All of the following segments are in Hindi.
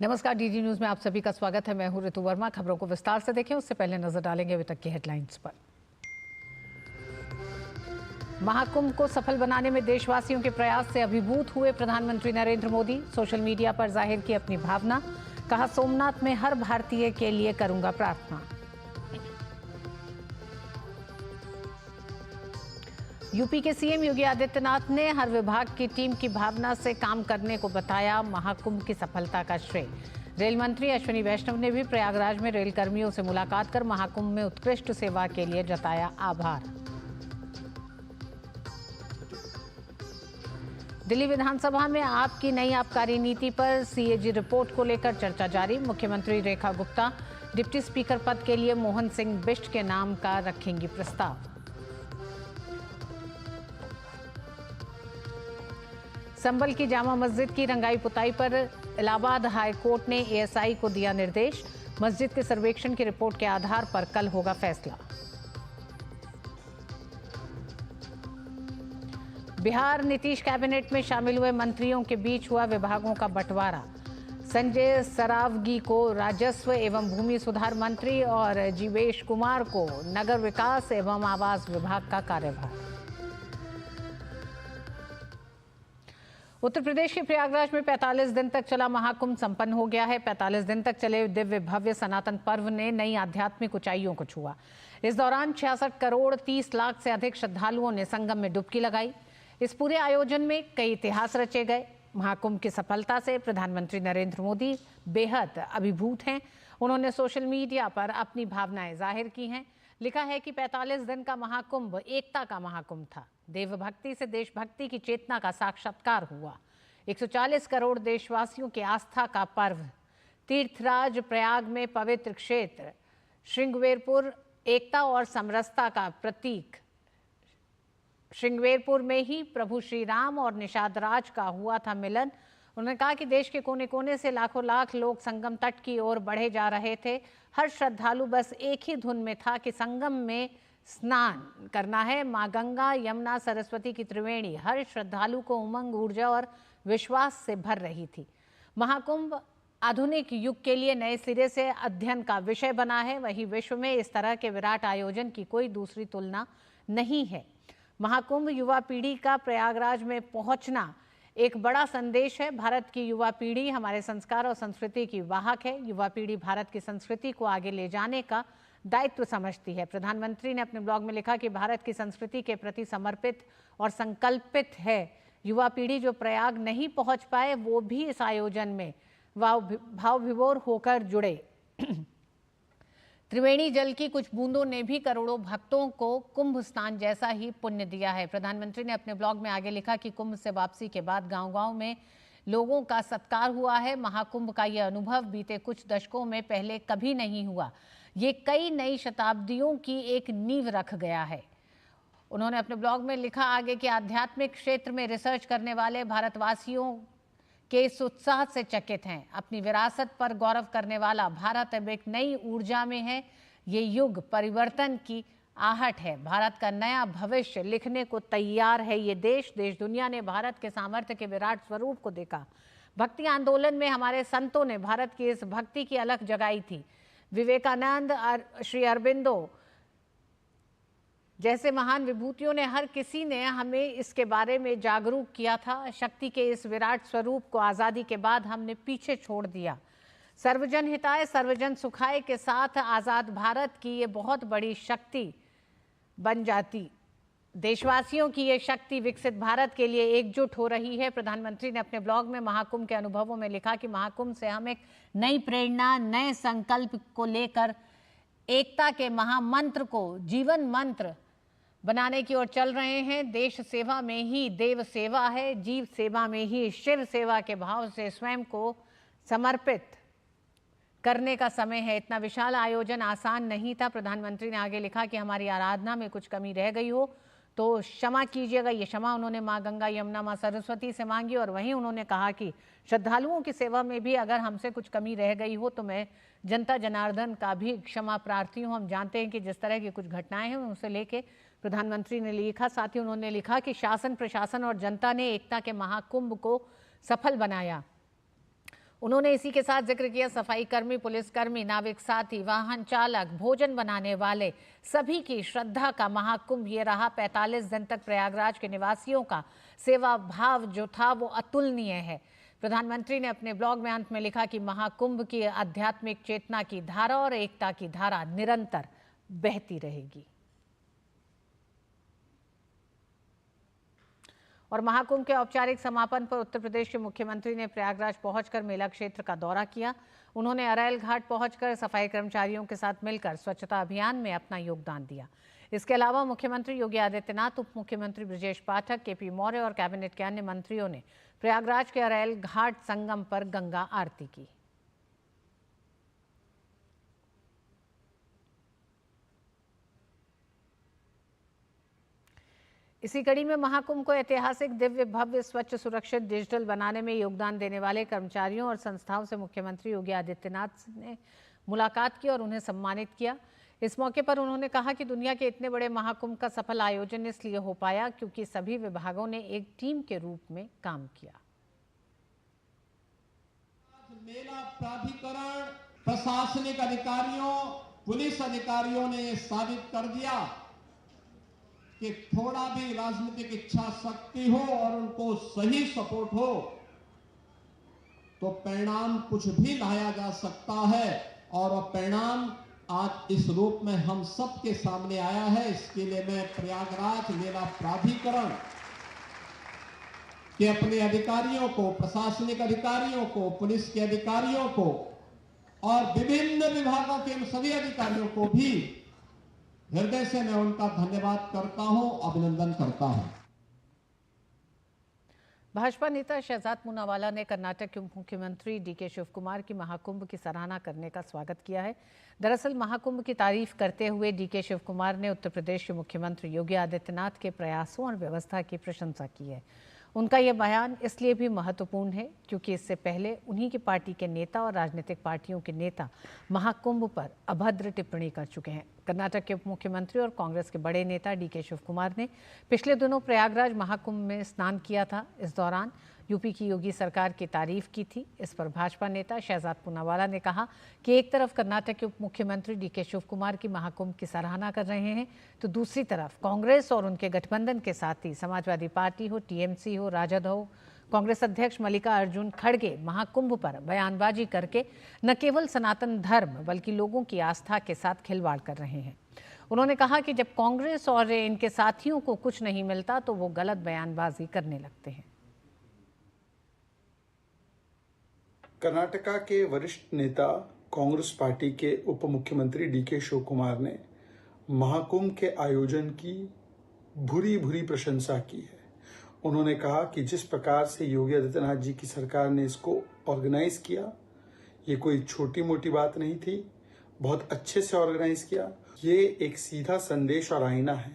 नमस्कार, डीडी न्यूज में आप सभी का स्वागत है। मैं हूं ऋतु वर्मा। खबरों को विस्तार से देखें उससे पहले नजर डालेंगे अभी तक की हेडलाइंस पर। महाकुंभ को सफल बनाने में देशवासियों के प्रयास से अभिभूत हुए प्रधानमंत्री नरेंद्र मोदी। सोशल मीडिया पर जाहिर की अपनी भावना, कहा सोमनाथ में हर भारतीय के लिए करूंगा प्रार्थना। यूपी के सीएम योगी आदित्यनाथ ने हर विभाग की टीम की भावना से काम करने को बताया महाकुंभ की सफलता का श्रेय। रेल मंत्री अश्विनी वैष्णव ने भी प्रयागराज में रेल कर्मियों से मुलाकात कर महाकुंभ में उत्कृष्ट सेवा के लिए जताया आभार। दिल्ली विधानसभा में आप की नई आबकारी नीति पर सीएजी रिपोर्ट को लेकर चर्चा जारी। मुख्यमंत्री रेखा गुप्ता डिप्टी स्पीकर पद के लिए मोहन सिंह बिष्ट के नाम का रखेंगी प्रस्ताव। संभल की जामा मस्जिद की रंगाई पुताई पर इलाहाबाद हाई कोर्ट ने एएसआई को दिया निर्देश। मस्जिद के सर्वेक्षण की रिपोर्ट के आधार पर कल होगा फैसला। बिहार नीतीश कैबिनेट में शामिल हुए मंत्रियों के बीच हुआ विभागों का बंटवारा। संजय सरावगी को राजस्व एवं भूमि सुधार मंत्री और जीवेश कुमार को नगर विकास एवं आवास विभाग का कार्यभार। उत्तर प्रदेश के प्रयागराज में 45 दिन तक चला महाकुंभ संपन्न हो गया है। 45 दिन तक चले दिव्य भव्य सनातन पर्व ने नई आध्यात्मिक ऊंचाइयों को छुआ। इस दौरान 66 करोड़ 30 लाख से अधिक श्रद्धालुओं ने संगम में डुबकी लगाई। इस पूरे आयोजन में कई इतिहास रचे गए। महाकुंभ की सफलता से प्रधानमंत्री नरेंद्र मोदी बेहद अभिभूत हैं। उन्होंने सोशल मीडिया पर अपनी भावनाएं जाहिर की हैं। लिखा है कि 45 दिन का महाकुंभ एकता का महाकुंभ था। देवभक्ति से देशभक्ति की चेतना का साक्षात्कार हुआ। 140 करोड़ देशवासियों की आस्था का पर्व। तीर्थराज प्रयाग में पवित्र क्षेत्र श्रृंगवेरपुर एकता और समरसता का प्रतीक। श्रृंगवेरपुर में ही प्रभु श्री राम और निषाद राज का हुआ था मिलन। उन्होंने कहा कि देश के कोने कोने से लाखों लाख लोग संगम तट की ओर बढ़े जा रहे थे। हर श्रद्धालु बस एक ही धुन में था कि संगम में स्नान करना है। माँ गंगा यमुना सरस्वती की त्रिवेणी हर श्रद्धालु को उमंग, ऊर्जा और विश्वास से भर रही थी। महाकुंभ आधुनिक युग के लिए नए सिरे से अध्ययन का विषय बना है। वहीं विश्व में इस तरह के विराट आयोजन की कोई दूसरी तुलना नहीं है। महाकुंभ युवा पीढ़ी का प्रयागराज में पहुंचना एक बड़ा संदेश है। भारत की युवा पीढ़ी हमारे संस्कार और संस्कृति की वाहक है। युवा पीढ़ी भारत की संस्कृति को आगे ले जाने का दायित्व समझती है। प्रधानमंत्री ने अपने ब्लॉग में लिखा कि भारत की संस्कृति के प्रति समर्पित और संकल्पित है। युवा पीढ़ी जो प्रयाग नहीं पहुंच पाए वो भी इस आयोजन में भाव विभोर होकर जुड़े। त्रिवेणी जल की कुछ बूंदों ने भी करोड़ों भक्तों को कुंभ स्नान जैसा ही पुण्य दिया है। प्रधानमंत्री ने अपने ब्लॉग में आगे लिखा कि कुंभ से वापसी के बाद गांव-गांव में लोगों का सत्कार हुआ है। महाकुंभ का यह अनुभव बीते कुछ दशकों में पहले कभी नहीं हुआ। ये कई नई शताब्दियों की एक नींव रख गया है। उन्होंने अपने ब्लॉग में लिखा आगे कि आध्यात्मिक क्षेत्र में रिसर्च करने वाले भारतवासियों के इस उत्साह से चकित हैं। अपनी विरासत पर गौरव करने वाला भारत अब एक नई ऊर्जा में है। ये युग परिवर्तन की आहट है। भारत का नया भविष्य लिखने को तैयार है। ये देश दुनिया ने भारत के सामर्थ्य के विराट स्वरूप को देखा। भक्ति आंदोलन में हमारे संतों ने भारत की इस भक्ति की अलख जगाई थी। विवेकानंद, श्री अरबिंदो जैसे महान विभूतियों ने, हर किसी ने हमें इसके बारे में जागरूक किया था। शक्ति के इस विराट स्वरूप को आज़ादी के बाद हमने पीछे छोड़ दिया। सर्वजन हिताय सर्वजन सुखाय के साथ आज़ाद भारत की ये बहुत बड़ी शक्ति बन जाती। देशवासियों की ये शक्ति विकसित भारत के लिए एकजुट हो रही है। प्रधानमंत्री ने अपने ब्लॉग में महाकुंभ के अनुभवों में लिखा कि महाकुंभ से हम एक नई प्रेरणा, नए संकल्प को लेकर एकता के महामंत्र को जीवन मंत्र बनाने की ओर चल रहे हैं। देश सेवा में ही देव सेवा है। जीव सेवा में ही शिव सेवा के भाव से स्वयं को समर्पित करने का समय है। इतना विशाल आयोजन आसान नहीं था। प्रधानमंत्री ने आगे लिखा कि हमारी आराधना में कुछ कमी रह गई हो तो क्षमा कीजिएगा। ये क्षमा उन्होंने माँ गंगा यमुना माँ सरस्वती से मांगी। और वहीं उन्होंने कहा कि श्रद्धालुओं की सेवा में भी अगर हमसे कुछ कमी रह गई हो तो मैं जनता जनार्दन का भी क्षमा प्रार्थी हूँ। हम जानते हैं कि जिस तरह की कुछ घटनाएं हैं उनसे लेके प्रधानमंत्री ने लिखा। साथ ही उन्होंने लिखा कि शासन, प्रशासन और जनता ने एकता के महाकुंभ को सफल बनाया। उन्होंने इसी के साथ जिक्र किया सफाई कर्मी, पुलिसकर्मी, नाविक साथी, वाहन चालक, भोजन बनाने वाले सभी की श्रद्धा का महाकुंभ ये रहा। 45 दिन तक प्रयागराज के निवासियों का सेवा भाव जो था वो अतुलनीय है। प्रधानमंत्री ने अपने ब्लॉग में अंत में लिखा कि महाकुंभ की आध्यात्मिक चेतना की धारा और एकता की धारा निरंतर बहती रहेगी। और महाकुंभ के औपचारिक समापन पर उत्तर प्रदेश के मुख्यमंत्री ने प्रयागराज पहुंचकर मेला क्षेत्र का दौरा किया। उन्होंने अरैल घाट पहुंचकर सफाई कर्मचारियों के साथ मिलकर स्वच्छता अभियान में अपना योगदान दिया। इसके अलावा मुख्यमंत्री योगी आदित्यनाथ, उप मुख्यमंत्री ब्रजेश पाठक, केपी मौर्य और कैबिनेट के अन्य मंत्रियों ने प्रयागराज के अरैल घाट संगम पर गंगा आरती की। इसी कड़ी में महाकुंभ को ऐतिहासिक, दिव्य, भव्य, स्वच्छ, सुरक्षित, डिजिटल बनाने में योगदान देने वाले कर्मचारियों और संस्थाओं से मुख्यमंत्री योगी आदित्यनाथ ने मुलाकात की और उन्हें सम्मानित किया। इस मौके पर उन्होंने कहा कि दुनिया के इतने बड़े महाकुंभ का सफल आयोजन इसलिए हो पाया क्योंकि सभी विभागों ने एक टीम के रूप में काम किया। मेला प्राधिकरण, प्रशासनिक अधिकारियों, पुलिस अधिकारियों ने ये साबित कर दिया कि थोड़ा भी राजनीतिक इच्छा शक्ति हो और उनको सही सपोर्ट हो तो परिणाम कुछ भी लाया जा सकता है। और वह परिणाम आज इस रूप में हम सबके सामने आया है। इसके लिए मैं प्रयागराज मेला प्राधिकरण के अपने अधिकारियों को, प्रशासनिक अधिकारियों को, पुलिस के अधिकारियों को और विभिन्न विभागों के उन सभी अधिकारियों को भी हृदय से मैं उनका धन्यवाद करता हूं, अभिनंदन करता हूं। भाजपा नेता शहजाद पूनावाला ने कर्नाटक के मुख्यमंत्री डीके शिवकुमार की महाकुंभ की सराहना करने का स्वागत किया है। दरअसल महाकुंभ की तारीफ करते हुए डीके शिवकुमार ने उत्तर प्रदेश के मुख्यमंत्री योगी आदित्यनाथ के प्रयासों और व्यवस्था की प्रशंसा की है। उनका यह बयान इसलिए भी महत्वपूर्ण है क्योंकि इससे पहले उन्हीं की पार्टी के नेता और राजनीतिक पार्टियों के नेता महाकुंभ पर अभद्र टिप्पणी कर चुके हैं। कर्नाटक के उप मुख्यमंत्री और कांग्रेस के बड़े नेता डीके शिवकुमार ने पिछले दिनों प्रयागराज महाकुंभ में स्नान किया था। इस दौरान यूपी की योगी सरकार की तारीफ की थी। इस पर भाजपा नेता शहजाद पूनावाला ने कहा कि एक तरफ कर्नाटक के उप मुख्यमंत्री डीके शिवकुमार की महाकुंभ की सराहना कर रहे हैं तो दूसरी तरफ कांग्रेस और उनके गठबंधन के साथी समाजवादी पार्टी हो, टीएमसी हो, राजद हो, कांग्रेस अध्यक्ष मल्लिकार्जुन खड़गे महाकुंभ पर बयानबाजी करके न केवल सनातन धर्म बल्कि लोगों की आस्था के साथ खिलवाड़ कर रहे हैं। उन्होंने कहा कि जब कांग्रेस और इनके साथियों को कुछ नहीं मिलता तो वो गलत बयानबाजी करने लगते हैं। कर्नाटका के वरिष्ठ नेता कांग्रेस पार्टी के उप मुख्यमंत्री डीके शिवकुमार ने महाकुंभ के आयोजन की भूरी भूरी प्रशंसा की है। उन्होंने कहा कि जिस प्रकार से योगी आदित्यनाथ जी की सरकार ने इसको ऑर्गेनाइज किया, ये कोई छोटी मोटी बात नहीं थी, बहुत अच्छे से ऑर्गेनाइज किया। ये एक सीधा संदेश और आईना है।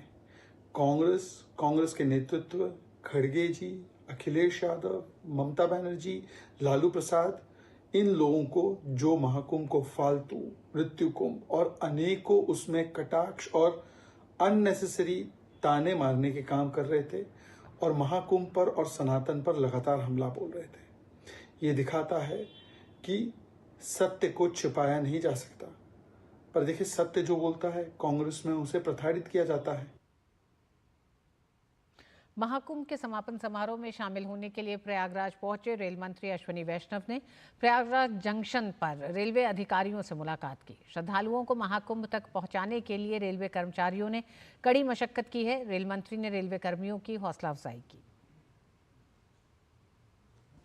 कांग्रेस के नेतृत्व, खड़गे जी, अखिलेश यादव, ममता बनर्जी, लालू प्रसाद, इन लोगों को जो महाकुंभ को फालतू, मृत्यु कुंभ और अनेकों उसमें कटाक्ष और अननेसेसरी ताने मारने के काम कर रहे थे और महाकुंभ पर और सनातन पर लगातार हमला बोल रहे थे। ये दिखाता है कि सत्य को छिपाया नहीं जा सकता। पर देखिए, सत्य जो बोलता है कांग्रेस में उसे प्रताड़ित किया जाता है। महाकुंभ के समापन समारोह में शामिल होने के लिए प्रयागराज पहुंचे रेल मंत्री अश्विनी वैष्णव ने प्रयागराज जंक्शन पर रेलवे अधिकारियों से मुलाकात की। श्रद्धालुओं को महाकुंभ तक पहुंचाने के लिए रेलवे कर्मचारियों ने कड़ी मशक्कत की है। रेल मंत्री ने रेलवे कर्मियों की हौसला अफजाई की।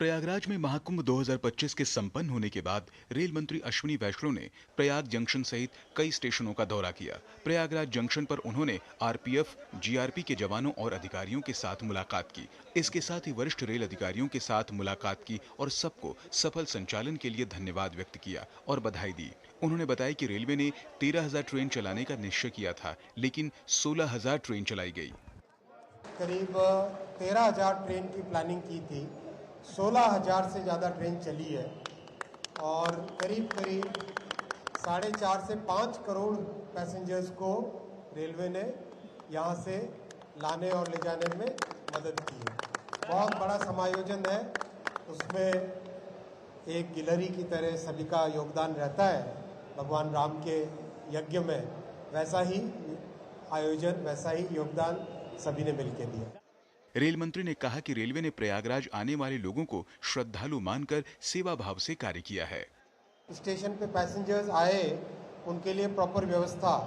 प्रयागराज में महाकुंभ 2025 के संपन्न होने के बाद रेल मंत्री अश्विनी वैष्णव ने प्रयाग जंक्शन सहित कई स्टेशनों का दौरा किया। प्रयागराज जंक्शन पर उन्होंने आरपीएफ, जीआरपी के जवानों और अधिकारियों के साथ मुलाकात की। इसके साथ ही वरिष्ठ रेल अधिकारियों के साथ मुलाकात की और सबको सफल संचालन के लिए धन्यवाद व्यक्त किया और बधाई दी। उन्होंने बताया कि रेलवे ने 13,000 ट्रेन चलाने का निश्चय किया था, लेकिन 16,000 ट्रेन चलाई गई। करीब 13,000 ट्रेन की प्लानिंग की थी, 16,000 से ज़्यादा ट्रेन चली है और करीब 4.5 से 5 करोड़ पैसेंजर्स को रेलवे ने यहाँ से लाने और ले जाने में मदद की है। बहुत बड़ा समायोजन है, उसमें एक गिलहरी की तरह सभी का योगदान रहता है भगवान राम के यज्ञ में, वैसा ही आयोजन, वैसा ही योगदान सभी ने मिलकर दिया। रेल मंत्री ने कहा कि रेलवे ने प्रयागराज आने वाले लोगों को श्रद्धालु मानकर सेवा भाव से कार्य किया है। स्टेशन पे पैसेंजर्स आए, उनके लिए प्रॉपर व्यवस्था,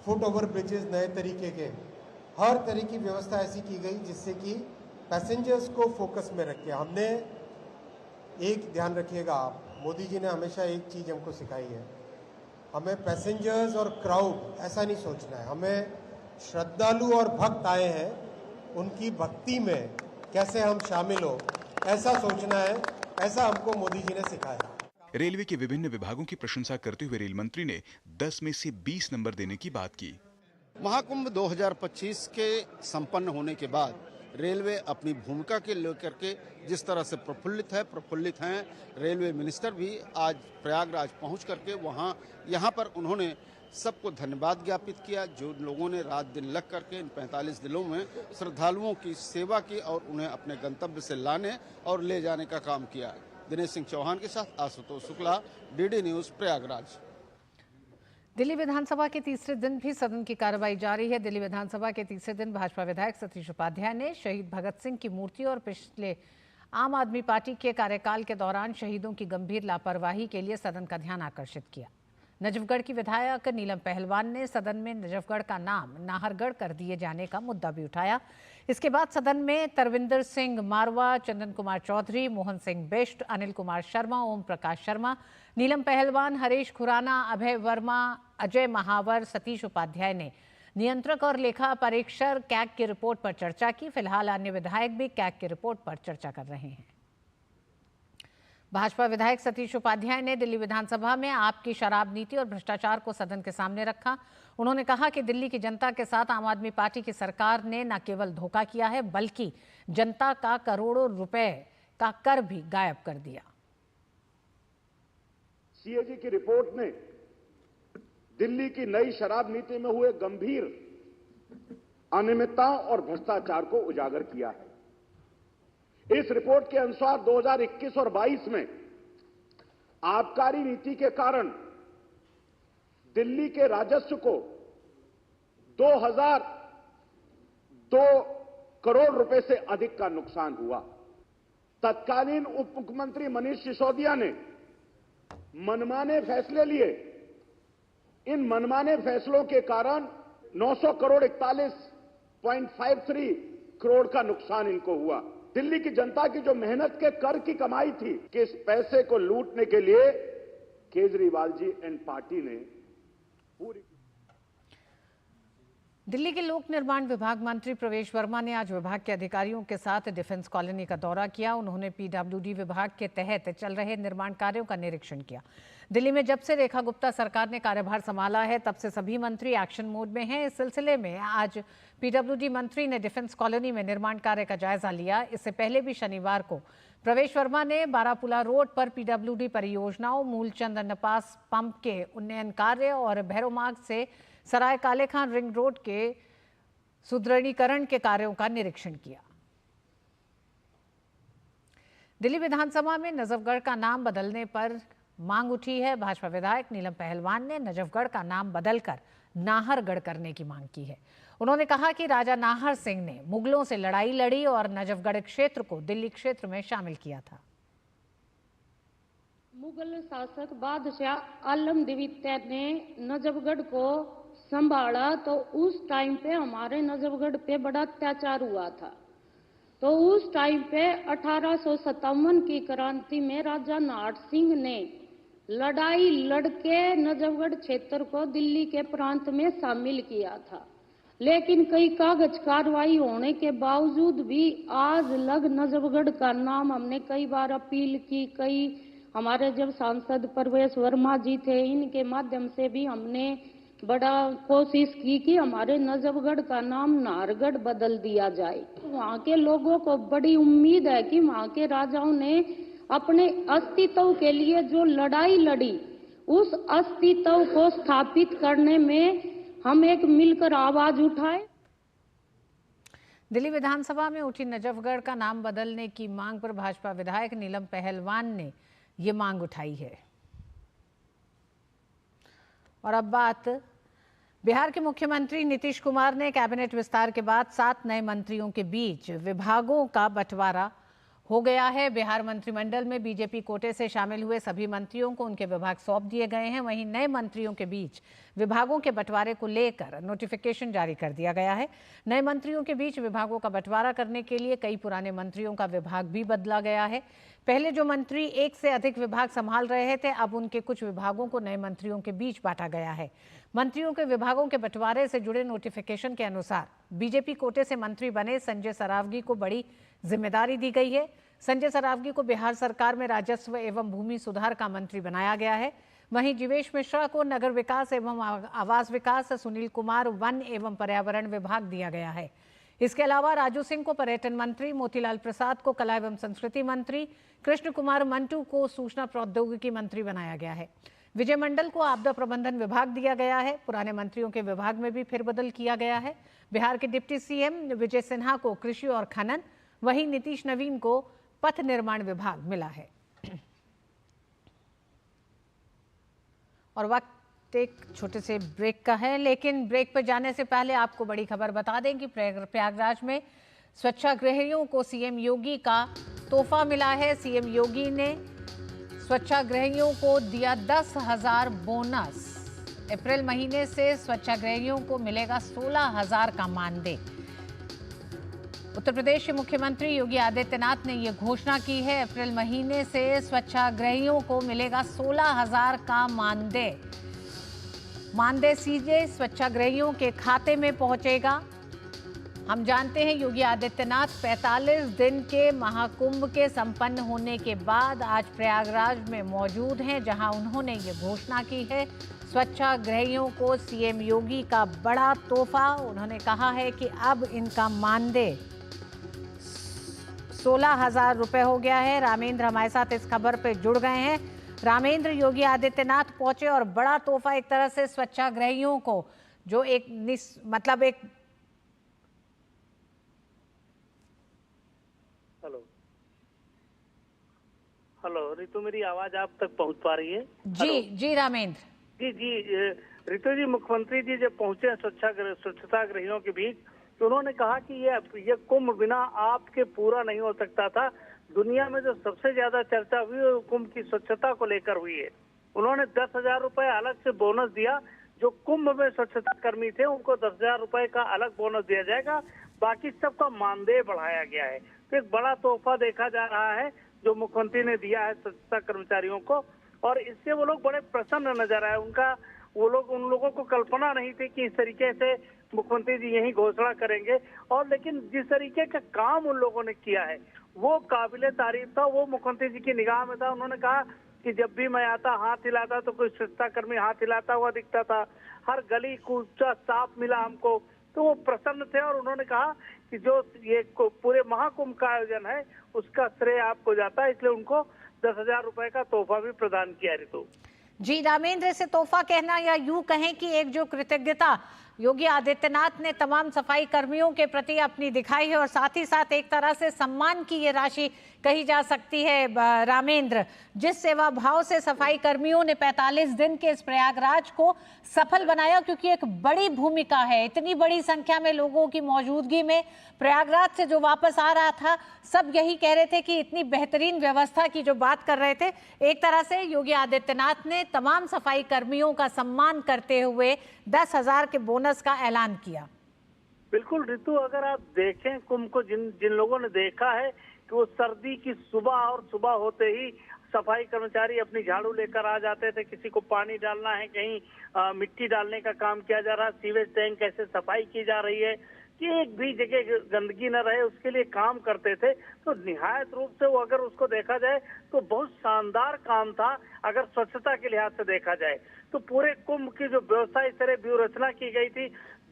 फुट ओवर ब्रिजेस नए तरीके के, हर तरह की व्यवस्था ऐसी की गई जिससे कि पैसेंजर्स को फोकस में रख के हमने एक ध्यान रखिएगा आप, मोदी जी ने हमेशा एक चीज़ हमको सिखाई है, हमें पैसेंजर्स और क्राउड ऐसा नहीं सोचना है, हमें श्रद्धालु और भक्त आए हैं, उनकी भक्ति में कैसे हम शामिल हो ऐसा सोचना है, ऐसा हमको मोदी जी ने सिखाया। रेलवे के विभिन्न विभागों की प्रशंसा करते हुए रेल मंत्री ने 10 में से 20 नंबर देने की बात की। महाकुंभ 2025 के संपन्न होने के बाद रेलवे अपनी भूमिका के लेकर के जिस तरह से प्रफुल्लित हैं। रेलवे मिनिस्टर भी आज प्रयागराज पहुंच करके यहाँ पर उन्होंने सबको धन्यवाद ज्ञापित किया, जो लोगों ने रात दिन लग करके इन 45 दिनों में श्रद्धालुओं की सेवा की और उन्हें अपने गंतव्य से लाने और ले जाने का काम किया। दिनेश सिंह चौहान के साथ आशुतोष शुक्ला, डीडी न्यूज, प्रयागराज। दिल्ली विधानसभा के तीसरे दिन भी सदन की कार्रवाई जारी है। दिल्ली विधानसभा के तीसरे दिन भाजपा विधायक सतीश उपाध्याय ने शहीद भगत सिंह की मूर्ति और पिछले आम आदमी पार्टी के कार्यकाल के दौरान शहीदों की गंभीर लापरवाही के लिए सदन का ध्यान आकर्षित किया। नजफगढ़ की विधायक नीलम पहलवान ने सदन में नजफगढ़ का नाम नाहरगढ़ कर दिए जाने का मुद्दा भी उठाया। इसके बाद सदन में तरविंदर सिंह मारवा, चंदन कुमार चौधरी, मोहन सिंह बिष्ट, अनिल कुमार शर्मा, ओम प्रकाश शर्मा, नीलम पहलवान, हरीश खुराना, अभय वर्मा, अजय महावर, सतीश उपाध्याय ने नियंत्रक और लेखा परीक्षक कैग की रिपोर्ट पर चर्चा की। फिलहाल अन्य विधायक भी कैग की रिपोर्ट पर चर्चा कर रहे हैं। भाजपा विधायक सतीश उपाध्याय ने दिल्ली विधानसभा में आपकी शराब नीति और भ्रष्टाचार को सदन के सामने रखा। उन्होंने कहा कि दिल्ली की जनता के साथ आम आदमी पार्टी की सरकार ने न केवल धोखा किया है, बल्कि जनता का करोड़ों रुपए का कर भी गायब कर दिया। सीएजी की रिपोर्ट ने दिल्ली की नई शराब नीति में हुए गंभीर अनियमितताओं और भ्रष्टाचार को उजागर किया है। इस रिपोर्ट के अनुसार 2021 और 22 में आबकारी नीति के कारण दिल्ली के राजस्व को 2002 करोड़ रुपए से अधिक का नुकसान हुआ। तत्कालीन उप मुख्यमंत्री मनीष सिसोदिया ने मनमाने फैसले लिए। इन मनमाने फैसलों के कारण 900 करोड़ 41.53 करोड़ का नुकसान इनको हुआ। दिल्ली की जनता की जो मेहनत के कर की कमाई थी, कि इस पैसे को लूटने के लिए केजरीवाल जी एंड पार्टी ने पूरी। दिल्ली के लोक निर्माण विभाग मंत्री प्रवेश वर्मा ने आज विभाग के अधिकारियों के साथ डिफेंस कॉलोनी का दौरा किया। उन्होंने पीडब्ल्यूडी विभाग के तहत चल रहे निर्माण कार्यों का निरीक्षण किया। दिल्ली में जब से रेखा गुप्ता सरकार ने कार्यभार संभाला है, तब से सभी मंत्री एक्शन मोड में हैं। इस सिलसिले में आज पीडब्ल्यूडी मंत्री ने डिफेंस कॉलोनी में निर्माण कार्य का जायजा लिया। इससे पहले भी शनिवार को प्रवेश वर्मा ने बारापुला रोड पर पीडब्ल्यूडी परियोजनाओं, मूलचंद अंडरपास पंप के उन्नयन कार्य और भैरोमार्ग से सराय काले खान रिंग रोड के सुदृढ़ीकरण के कार्यों का निरीक्षण किया। दिल्ली विधानसभा में नजफगढ़ का नाम बदलने पर मांग उठी है। भाजपा विधायक नीलम पहलवान ने नजफगढ़ का नाम बदलकर नाहरगढ़ करने की मांग की है। उन्होंने कहा कि राजा नाहर सिंह ने मुगलों से लड़ाई लड़ी और नजफगढ़ क्षेत्र को दिल्ली क्षेत्र में शामिल किया था। मुगल शासक बादशाह आलम द्वितीय ने नजफगढ़ को संभाला तो उस टाइम पे हमारे नजफगढ़ पे बड़ा अत्याचार हुआ था। तो उस टाइम पे 1857 की क्रांति में राजा नाहर सिंह ने लड़ाई लड़के नजफगढ़ क्षेत्र को दिल्ली के प्रांत में शामिल किया था। लेकिन कई कागज कार्रवाई होने के बावजूद भी आज लग नजफगढ़ का नाम हमने कई बार अपील की, कई हमारे जब सांसद प्रवेश वर्मा जी थे, इनके माध्यम से भी हमने बड़ा कोशिश की कि हमारे नजफगढ़ का नाम नाहरगढ़ बदल दिया जाए। वहाँ के लोगों को बड़ी उम्मीद है कि वहाँ के राजाओं ने अपने अस्तित्व के लिए जो लड़ाई लड़ी, उस अस्तित्व को स्थापित करने में हम एक मिलकर आवाज उठाए। दिल्ली विधानसभा में उठी नजफगढ़ का नाम बदलने की मांग पर भाजपा विधायक नीलम पहलवान ने ये मांग उठाई है। और अब बात बिहार के मुख्यमंत्री नीतीश कुमार ने कैबिनेट विस्तार के बाद 7 नए मंत्रियों के बीच विभागों का बंटवारा हो गया है। बिहार मंत्रिमंडल में बीजेपी कोटे से शामिल हुए सभी मंत्रियों को उनके विभाग सौंप दिए गए हैं। वहीं नए मंत्रियों के बीच विभागों के बंटवारे को लेकर नोटिफिकेशन जारी कर दिया गया है। नए मंत्रियों के बीच विभागों का बंटवारा करने के लिए कई पुराने मंत्रियों का विभाग भी बदला गया है। पहले जो मंत्री एक से अधिक विभाग संभाल रहे थे, अब उनके कुछ विभागों को नए मंत्रियों के बीच बांटा गया है। मंत्रियों के विभागों के बंटवारे से जुड़े नोटिफिकेशन के अनुसार बीजेपी कोटे से मंत्री बने संजय सरावगी को बड़ी जिम्मेदारी दी गई है। संजय सरावगी को बिहार सरकार में राजस्व एवं भूमि सुधार का मंत्री बनाया गया है। वहीं जीवेश मिश्रा को नगर विकास एवं आवास विकास, सुनील कुमार वन एवं पर्यावरण विभाग दिया गया है। इसके अलावा राजू सिंह को पर्यटन मंत्री, मोतीलाल प्रसाद को कला एवं संस्कृति मंत्री, कृष्ण कुमार मंटू को सूचना प्रौद्योगिकी मंत्री बनाया गया है। विजय मंडल को आपदा प्रबंधन विभाग दिया गया है। पुराने मंत्रियों के विभाग में भी फेरबदल किया गया है। बिहार के डिप्टी सीएम विजय सिन्हा को कृषि और खनन, वहीं नीतीश नवीन को पथ निर्माण विभाग मिला है। और वक्त एक छोटे से ब्रेक का है, लेकिन ब्रेक पर जाने से पहले आपको बड़ी खबर बता दें कि प्रयागराज में स्वच्छाग्रहियों को सीएम योगी का तोहफा मिला है। सीएम योगी ने स्वच्छाग्रहियों को दिया 10,000 बोनस। अप्रैल महीने से स्वच्छाग्रहियों को मिलेगा 16,000 का मानदेय। उत्तर प्रदेश के मुख्यमंत्री योगी आदित्यनाथ ने यह घोषणा की है। अप्रैल महीने से स्वच्छाग्रहियों को मिलेगा 16,000 का मानदेय। मानदेय सीधे स्वच्छाग्रहियों के खाते में पहुंचेगा। हम जानते हैं योगी आदित्यनाथ 45 दिन के महाकुंभ के संपन्न होने के बाद आज प्रयागराज में मौजूद हैं, जहां उन्होंने ये घोषणा की है। स्वच्छाग्रहियों को सीएम योगी का बड़ा तोहफा। उन्होंने कहा है कि अब इनका मानदेय 16,000 रुपये हो गया है। रामेंद्र हमारे साथ इस खबर पे जुड़ गए हैं। रामेंद्र, योगी आदित्यनाथ पहुंचे और बड़ा तोहफा एक तरह से स्वच्छाग्रहियों को, जो एक हेलो रितु, मेरी आवाज आप तक पहुंच पा रही है? जी रामेंद्र। जी रितु जी, मुख्यमंत्री जी जब पहुंचे स्वच्छताग्रहियों के बीच, तो उन्होंने कहा कि ये कुंभ बिना आपके पूरा नहीं हो सकता था। दुनिया में जो सबसे ज्यादा चर्चा हुई वो कुंभ की स्वच्छता को लेकर हुई है। उन्होंने 10,000 रुपए अलग से बोनस दिया। जो कुंभ में स्वच्छता कर्मी थे उनको 10,000 रुपए का अलग बोनस दिया जाएगा। बाकी सबका मानदेय बढ़ाया गया है। तो एक बड़ा तोहफा देखा जा रहा है जो मुख्यमंत्री ने दिया है स्वच्छता कर्मचारियों को, और इससे वो लोग बड़े प्रसन्न नजर आए। उन लोगों को कल्पना नहीं थी कि इस तरीके से मुख्यमंत्री जी यही घोषणा करेंगे। और लेकिन जिस तरीके का काम उन लोगों ने किया है वो काबिले तारीफ था। वो मुख्यमंत्री जी की निगाह में था। उन्होंने कहा कि जब भी मैं आता, हाथ हिलाता तो कोई स्वच्छता कर्मी हाथ हिलाता हुआ दिखता था। हर गली कूचा साफ मिला हमको, तो वो प्रसन्न थे। और उन्होंने कहा कि जो ये पूरे महाकुंभ का आयोजन है उसका श्रेय आपको जाता है, इसलिए उनको 10,000 रुपए का तोहफा भी प्रदान किया। ऋतु जी, रामेंद्र, से तोहफा कहना या यूं कहें कि एक जो कृतज्ञता योगी आदित्यनाथ ने तमाम सफाई कर्मियों के प्रति अपनी दिखाई है, और साथ ही साथ एक तरह से सम्मान की ये राशि कही जा सकती है। रामेंद्र, जिस सेवा भाव से सफाई कर्मियों ने 45 दिन के इस प्रयागराज को सफल बनाया, क्योंकि एक बड़ी भूमिका है, इतनी बड़ी संख्या में लोगों की मौजूदगी में प्रयागराज से जो वापस आ रहा था, सब यही कह रहे थे कि इतनी बेहतरीन व्यवस्था की जो बात कर रहे थे। एक तरह से योगी आदित्यनाथ ने तमाम सफाई कर्मियों का सम्मान करते हुए 10,000 के बोनस का ऐलान किया। बिल्कुल ऋतु, अगर आप देखें कुंभ को, जिन लोगों ने देखा है कि वो सर्दी की सुबह होते ही सफाई कर्मचारी अपनी झाड़ू लेकर आ जाते थे। किसी को पानी डालना है, कहीं मिट्टी डालने का काम किया जा रहा है, सीवेज टैंक कैसे सफाई की जा रही है कि एक भी जगह गंदगी न रहे, उसके लिए काम करते थे। तो निहायत रूप से वो, अगर उसको देखा जाए तो बहुत शानदार काम था। अगर स्वच्छता के लिहाज से देखा जाए तो पूरे कुंभ की जो व्यवस्था, इस तरह व्यूह रचना की गई थी,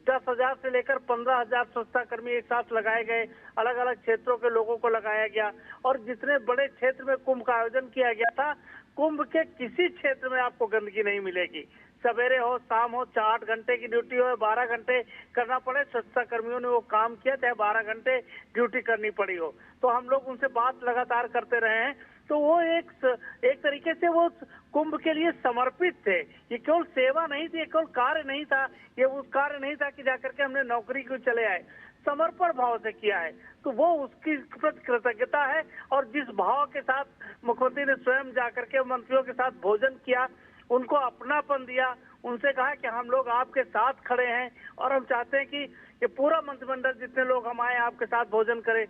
10,000 से लेकर 15,000 स्वच्छता कर्मी एक साथ लगाए गए। अलग अलग क्षेत्रों के लोगों को लगाया गया, और जितने बड़े क्षेत्र में कुंभ का आयोजन किया गया था, कुंभ के किसी क्षेत्र में आपको गंदगी नहीं मिलेगी। सवेरे हो, शाम हो, 8 घंटे की ड्यूटी हो, 12 घंटे करना पड़े, स्वच्छता कर्मियों ने वो काम किया, चाहे 12 घंटे ड्यूटी करनी पड़ी हो। तो हम लोग उनसे बात लगातार करते रहे हैं तो वो एक तरीके से वो कुंभ के लिए समर्पित थे। ये केवल सेवा नहीं थी, केवल कार्य नहीं था, ये उस कार्य नहीं था कि जाकर के हमने नौकरी क्यों चले आए, समर्पण भाव से किया है। तो वो उसकी प्रति कृतज्ञता है। और जिस भाव के साथ मुख्यमंत्री ने स्वयं जाकर के मंत्रियों के साथ भोजन किया, उनको अपनापन दिया, उनसे कहा कि हम लोग आपके साथ खड़े हैं और हम चाहते हैं कि ये पूरा मंत्रिमंडल जितने लोग हम आए आपके साथ भोजन करें।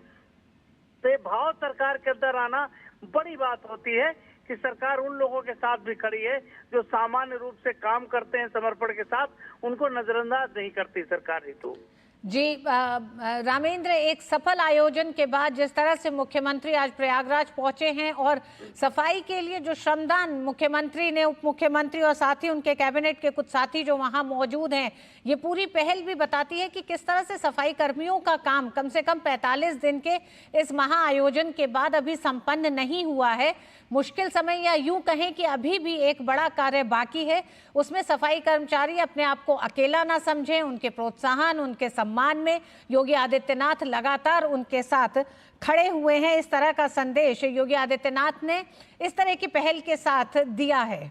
तो ये भाव सरकार के अंदर आना बड़ी बात होती है कि सरकार उन लोगों के साथ भी खड़ी है जो सामान्य रूप से काम करते हैं समर्पण के साथ, उनको नजरअंदाज नहीं करती सरकार। ऋतु जी, रामेंद्र, एक सफल आयोजन के बाद जिस तरह से मुख्यमंत्री आज प्रयागराज पहुंचे हैं और सफाई के लिए जो श्रमदान मुख्यमंत्री ने, उप मुख्यमंत्री और साथ ही उनके कैबिनेट के कुछ साथी जो वहां मौजूद हैं, ये पूरी पहल भी बताती है कि किस तरह से सफाई कर्मियों का काम कम से कम 45 दिन के इस महा आयोजन के बाद अभी संपन्न नहीं हुआ है। मुश्किल समय या यूं कहें कि अभी भी एक बड़ा कार्य बाकी है। उसमें सफाई कर्मचारी अपने आप को अकेला ना समझें, उनके प्रोत्साहन, उनके सम्मान में योगी आदित्यनाथ लगातार उनके साथ खड़े हुए हैं। इस तरह का संदेश योगी आदित्यनाथ ने इस तरह की पहल के साथ दिया है।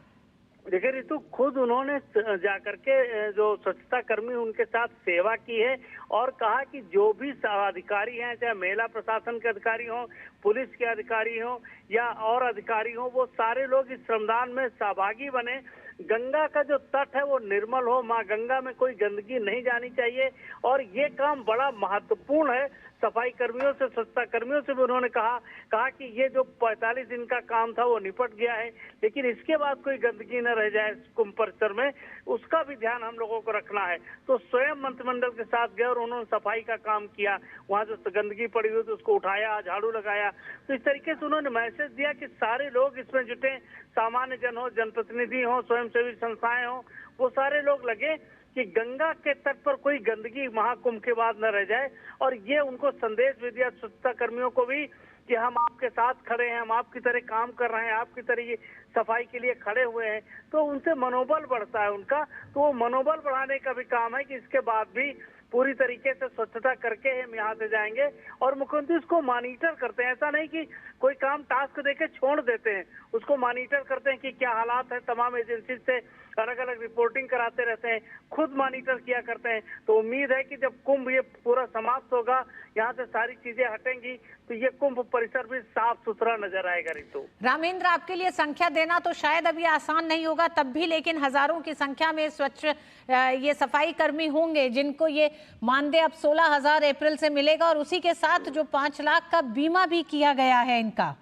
देखिए ऋतु, खुद उन्होंने जाकर के जो स्वच्छता कर्मी उनके साथ सेवा की है और कहा कि जो भी अधिकारी हैं, चाहे महिला प्रशासन के अधिकारी हों, पुलिस के अधिकारी हों या और अधिकारी हों, वो सारे लोग इस श्रमदान में सहभागी बने। गंगा का जो तट है वो निर्मल हो, माँ गंगा में कोई गंदगी नहीं जानी चाहिए और ये काम बड़ा महत्वपूर्ण है। सफाई कर्मियों से, स्वच्छता कर्मियों से भी उन्होंने कहा कि ये जो 45 दिन का काम था वो निपट गया है, लेकिन इसके बाद कोई गंदगी न रह जाए कुंभ परिसर में, उसका भी ध्यान हम लोगों को रखना है। तो स्वयं मंत्रिमंडल के साथ गए और उन्होंने सफाई का काम किया, वहाँ जो गंदगी पड़ी हुई थी उसको उठाया, झाड़ू लगाया। तो इस तरीके से उन्होंने मैसेज दिया कि सारे लोग इसमें जुटे, सामान्य जन हो, जनप्रतिनिधि हो, स्वयंसेवी संस्थाएं हो, वो सारे लोग लगे कि गंगा के तट पर कोई गंदगी महाकुंभ के बाद न रह जाए। और ये उनको संदेश भी दिया स्वच्छता कर्मियों को भी कि हम आपके साथ खड़े हैं, हम आपकी तरह काम कर रहे हैं, आपकी तरह सफाई के लिए खड़े हुए हैं। तो उनसे मनोबल बढ़ता है उनका। तो वो मनोबल बढ़ाने का भी काम है कि इसके बाद भी पूरी तरीके से स्वच्छता करके हम यहाँ से जाएंगे। और मुख्यमंत्री उसको मॉनिटर करते हैं, ऐसा नहीं कि कोई काम टास्क देके छोड़ देते हैं, उसको मॉनिटर करते हैं कि क्या हालात है, तमाम एजेंसी से अलग अलग रिपोर्टिंग कराते रहते हैं, खुद मॉनिटर किया करते हैं। तो उम्मीद है कि जब कुंभ ये पूरा समाप्त होगा, यहाँ से सारी चीजें हटेंगी, तो ये कुंभ परिसर भी साफ सुथरा नजर आएगा। ऋतु, रामेंद्र, आपके लिए संख्या देना तो शायद अभी आसान नहीं होगा, तब भी लेकिन हजारों की संख्या में स्वच्छ ये सफाई कर्मी होंगे जिनको ये मानदेय अब 16,000 अप्रैल से मिलेगा और उसी के साथ जो 5 लाख का बीमा भी किया गया है इनका।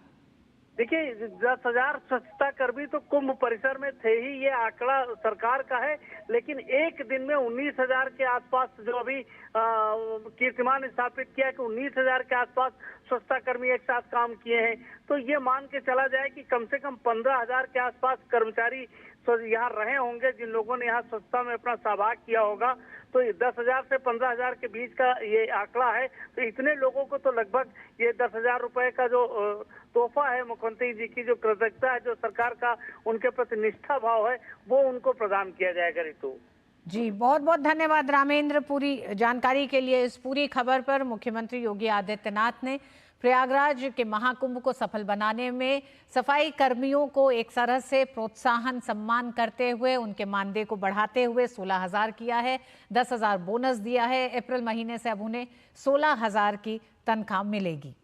देखिए 10,000 स्वच्छता कर्मी तो कुंभ परिसर में थे ही, ये आंकड़ा सरकार का है, लेकिन एक दिन में 19,000 के आसपास जो अभी कीर्तिमान स्थापित किया कि 19,000 के आसपास स्वच्छता कर्मी एक साथ काम किए हैं। तो ये मान के चला जाए कि कम से कम 15,000 के आसपास कर्मचारी यहाँ रहे होंगे जिन लोगों ने यहाँ स्वच्छता में अपना सहभाग किया होगा। तो 10,000 से 15,000 के बीच का ये आंकड़ा है। तो इतने लोगों को तो लगभग ये 10,000 रुपए का जो तोहफा है मुख्यमंत्री जी की, जो कृतज्ञता है, जो सरकार का उनके प्रति निष्ठा भाव है, वो उनको प्रदान किया जाएगा। ऋतु जी, बहुत बहुत धन्यवाद रामेंद्र पूरी जानकारी के लिए। इस पूरी खबर पर मुख्यमंत्री योगी आदित्यनाथ ने प्रयागराज के महाकुंभ को सफल बनाने में सफाई कर्मियों को एक तरह से प्रोत्साहन सम्मान करते हुए उनके मानदेय को बढ़ाते हुए 16,000 किया है, 10,000 बोनस दिया है। अप्रैल महीने से अब उन्हें 16,000 की तनख्वाह मिलेगी।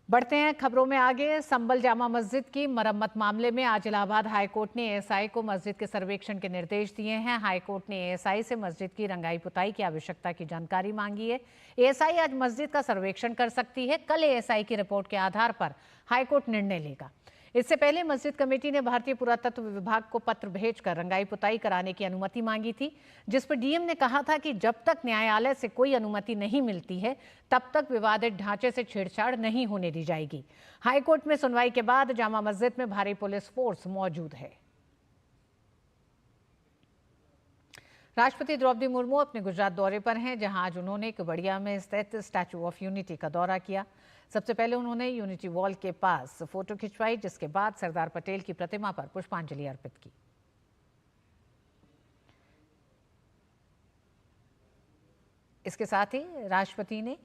बढ़ते हैं खबरों में आगे। संभल जामा मस्जिद की मरम्मत मामले में आज इलाहाबाद हाईकोर्ट ने एएसआई को मस्जिद के सर्वेक्षण के निर्देश दिए हैं। हाईकोर्ट ने एएसआई से मस्जिद की रंगाई पुताई की आवश्यकता की जानकारी मांगी है। एएसआई आज मस्जिद का सर्वेक्षण कर सकती है। कल एएसआई की रिपोर्ट के आधार पर हाईकोर्ट निर्णय लेगा। इससे पहले मस्जिद कमेटी ने भारतीय पुरातत्व विभाग को पत्र भेजकर रंगाई पुताई कराने की अनुमति मांगी थी, जिस पर डीएम ने कहा था कि जब तक न्यायालय से कोई अनुमति नहीं मिलती है तब तक विवादित ढांचे से छेड़छाड़ नहीं होने दी जाएगी। हाईकोर्ट में सुनवाई के बाद जामा मस्जिद में भारी पुलिस फोर्स मौजूद है। राष्ट्रपति द्रौपदी मुर्मू अपने गुजरात दौरे पर हैं, जहां आज उन्होंने केवड़िया में स्थित स्टैचू ऑफ यूनिटी का दौरा किया। सबसे पहले उन्होंने यूनिटी वॉल के पास फोटो खिंचवाई, जिसके बाद सरदार पटेल की प्रतिमा पर पुष्पांजलि अर्पित की। इसके साथ ही राष्ट्रपति ने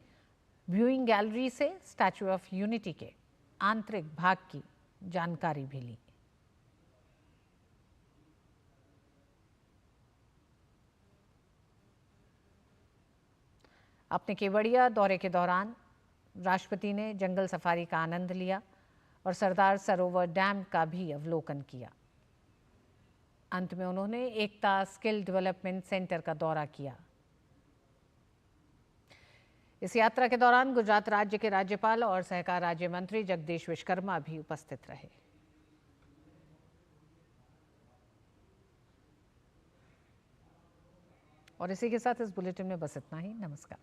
व्यूइंग गैलरी से स्टैचू ऑफ यूनिटी के आंतरिक भाग की जानकारी भी ली। अपने केवड़िया दौरे के दौरान राष्ट्रपति ने जंगल सफारी का आनंद लिया और सरदार सरोवर डैम का भी अवलोकन किया। अंत में उन्होंने एकता स्किल डेवलपमेंट सेंटर का दौरा किया। इस यात्रा के दौरान गुजरात राज्य के राज्यपाल और सहकार राज्य मंत्री जगदीश विश्वकर्मा भी उपस्थित रहे। और इसी के साथ इस बुलेटिन में बस इतना ही। नमस्कार।